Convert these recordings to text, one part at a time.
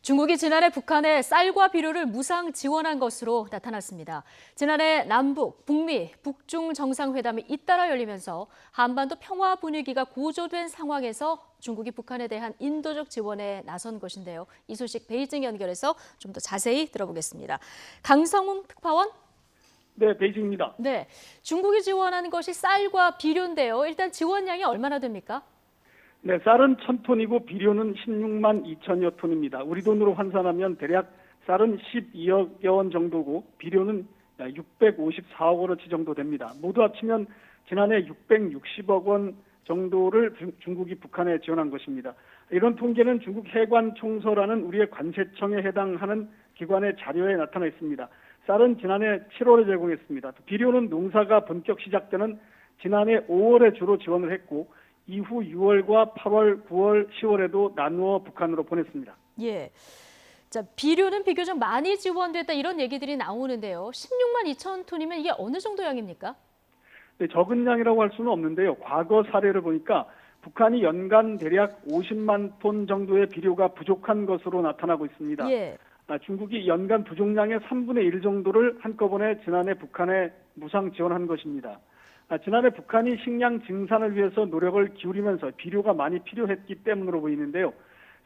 중국이 지난해 북한에 쌀과 비료를 무상 지원한 것으로 나타났습니다. 지난해 남북, 북미, 북중 정상회담이 잇따라 열리면서 한반도 평화 분위기가 고조된 상황에서 중국이 북한에 대한 인도적 지원에 나선 것인데요. 이 소식 베이징 연결해서 좀 더 자세히 들어보겠습니다. 강성웅 특파원. 네, 베이징입니다. 네, 중국이 지원한 것이 쌀과 비료인데요. 일단 지원량이 얼마나 됩니까? 네, 쌀은 1,000톤이고 비료는 16만 2천여 톤입니다. 우리 돈으로 환산하면 대략 쌀은 12억여 원 정도고 비료는 654억 원어치 정도 됩니다. 모두 합치면 지난해 660억 원 정도를 중국이 북한에 지원한 것입니다. 이런 통계는 중국 해관총서라는 우리의 관세청에 해당하는 기관의 자료에 나타나 있습니다. 쌀은 지난해 7월에 제공했습니다. 비료는 농사가 본격 시작되는 지난해 5월에 주로 지원을 했고 이후 6월과 8월, 9월, 10월에도 나누어 북한으로 보냈습니다. 예. 자, 비료는 비교적 많이 지원됐다 이런 얘기들이 나오는데요. 16만 2천 톤이면 이게 어느 정도 양입니까? 네, 적은 양이라고 할 수는 없는데요. 과거 사례를 보니까 북한이 연간 대략 50만 톤 정도의 비료가 부족한 것으로 나타나고 있습니다. 예. 중국이 연간 부족량의 3분의 1 정도를 한꺼번에 지난해 북한에 무상 지원한 것입니다. 지난해 북한이 식량 증산을 위해서 노력을 기울이면서 비료가 많이 필요했기 때문으로 보이는데요.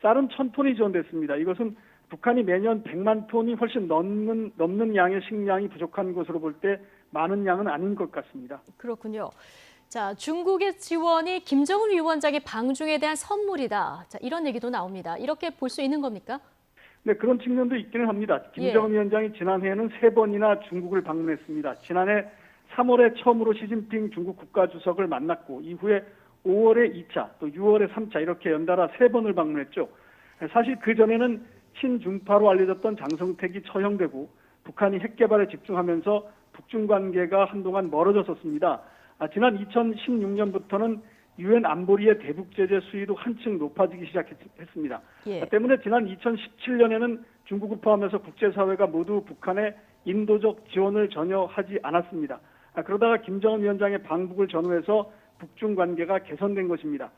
쌀은 1,000톤이 지원됐습니다. 이것은 북한이 매년 100만 톤이 훨씬 넘는 양의 식량이 부족한 것으로 볼 때 많은 양은 아닌 것 같습니다. 그렇군요. 자, 중국의 지원이 김정은 위원장의 방중에 대한 선물이다. 자, 이런 얘기도 나옵니다. 이렇게 볼 수 있는 겁니까? 네, 그런 측면도 있기는 합니다. 김정은 위원장이 지난해에는 3번이나 중국을 방문했습니다. 지난해 3월에 처음으로 시진핑 중국 국가주석을 만났고 이후에 5월에 2차, 또 6월에 3차 이렇게 연달아 3번을 방문했죠. 사실 그전에는 친중파로 알려졌던 장성택이 처형되고 북한이 핵개발에 집중하면서 북중 관계가 한동안 멀어졌었습니다. 지난 2016년부터는 유엔 안보리의 대북 제재 수위도 한층 높아지기 시작했습니다. 예. 때문에 지난 2017년에는 중국을 포함해서 국제사회가 모두 북한에 인도적 지원을 전혀 하지 않았습니다. 그러다가 김정은 위원장의 방북을 전후해서 북중 관계가 개선된 것입니다.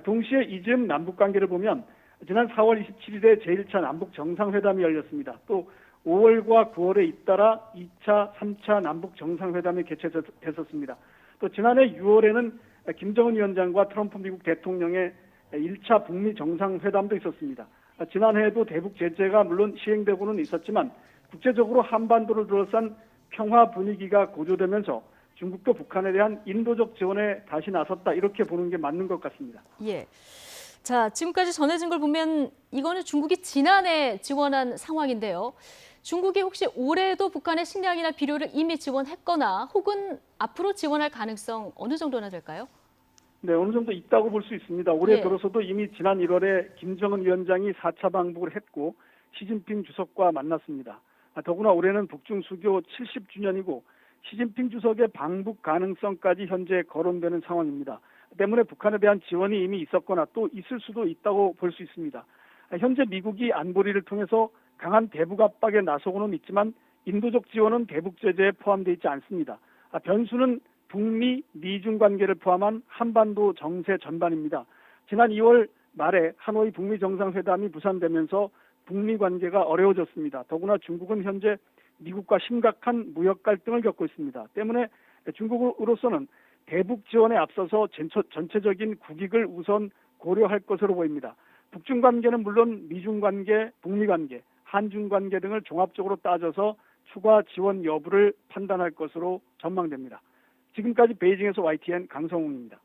동시에 이즈음 남북 관계를 보면 지난 4월 27일에 제1차 남북 정상회담이 열렸습니다. 또 5월과 9월에 잇따라 2차, 3차 남북 정상회담이 개최됐었습니다. 또 지난해 6월에는 김정은 위원장과 트럼프 미국 대통령의 1차 북미 정상회담도 있었습니다. 지난해에도 대북 제재가 물론 시행되고는 있었지만 국제적으로 한반도를 둘러싼 평화 분위기가 고조되면서 중국도 북한에 대한 인도적 지원에 다시 나섰다 이렇게 보는 게 맞는 것 같습니다. 예. 자, 지금까지 전해진 걸 보면 이거는 중국이 지난해 지원한 상황인데요. 중국이 혹시 올해도 북한의 식량이나 비료를 이미 지원했거나 혹은 앞으로 지원할 가능성 어느 정도나 될까요? 네, 어느 정도 있다고 볼 수 있습니다. 올해 예. 들어서도 이미 지난 1월에 김정은 위원장이 4차 방북을 했고 시진핑 주석과 만났습니다. 더구나 올해는 북중 수교 70주년이고 시진핑 주석의 방북 가능성까지 현재 거론되는 상황입니다. 때문에 북한에 대한 지원이 이미 있었거나 또 있을 수도 있다고 볼 수 있습니다. 현재 미국이 안보리를 통해서 강한 대북 압박에 나서고는 있지만 인도적 지원은 대북 제재에 포함되어 있지 않습니다. 변수는 북미, 미중 관계를 포함한 한반도 정세 전반입니다. 지난 2월 말에 하노이 북미 정상회담이 무산되면서 북미 관계가 어려워졌습니다. 더구나 중국은 현재 미국과 심각한 무역 갈등을 겪고 있습니다. 때문에 중국으로서는 대북 지원에 앞서서 전체적인 국익을 우선 고려할 것으로 보입니다. 북중 관계는 물론 미중 관계, 북미 관계, 한중 관계 등을 종합적으로 따져서 추가 지원 여부를 판단할 것으로 전망됩니다. 지금까지 베이징에서 YTN 강성웅입니다.